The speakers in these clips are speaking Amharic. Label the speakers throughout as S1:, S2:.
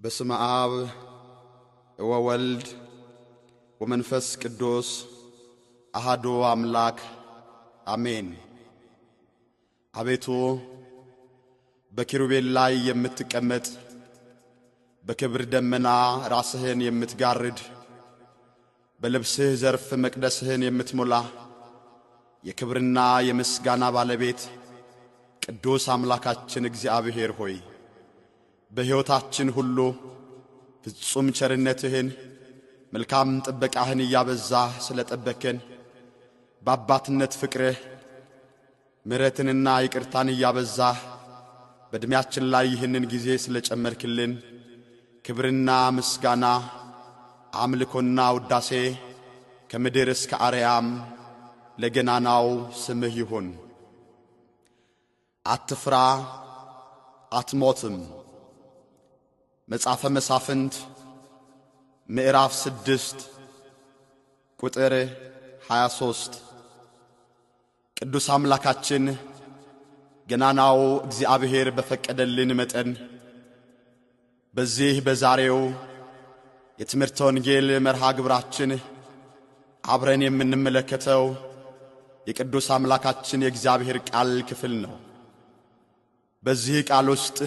S1: በስመ አብ ወወልድ ወመንፈስ ቅዱስ አሐዱ አምላክ አሜን። አቤቱ በኪሩቤል ላይ የምትቀመጥ በክብር ደመና ራስህን የምትጋርድ በልብስህ ዘርፍ መቅደስህን የምትሞላ የክብርና የምስጋና ባለቤት ቅዱስ አምላካችን እግዚአብሔር ሆይ በሕይወታችን ሁሉ ፍጹም ቸርነትህን መልካም ጥበቃህን እያበዛህ ስለጠበከን በአባትነት ፍቅርህ ምሕረትንና ይቅርታን እያበዛህ በዕድሜያችን ላይ ይህንን ጊዜ ስለጨመርክልን ክብርና ምስጋና አምልኮና ውዳሴ ከምድር እስከ አርያም ለገናናው ስምህ ይሁን። አትፍራ አትሞትም። መጽሐፈ መሳፍንት ምዕራፍ 6 ቁጥር 23። ቅዱስ አምላካችን ገናናው እግዚአብሔር በፈቀደልን መጠን በዚህ በዛሬው የትምህርተ ወንጌል መርሃ ግብራችን አብረን የምንመለከተው የቅዱስ አምላካችን የእግዚአብሔር ቃል ክፍል ነው። በዚህ ቃል ውስጥ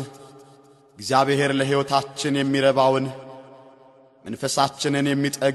S1: እግዚአብሔር ለሕይወታችን የሚረባውን መንፈሳችንን የሚጠግ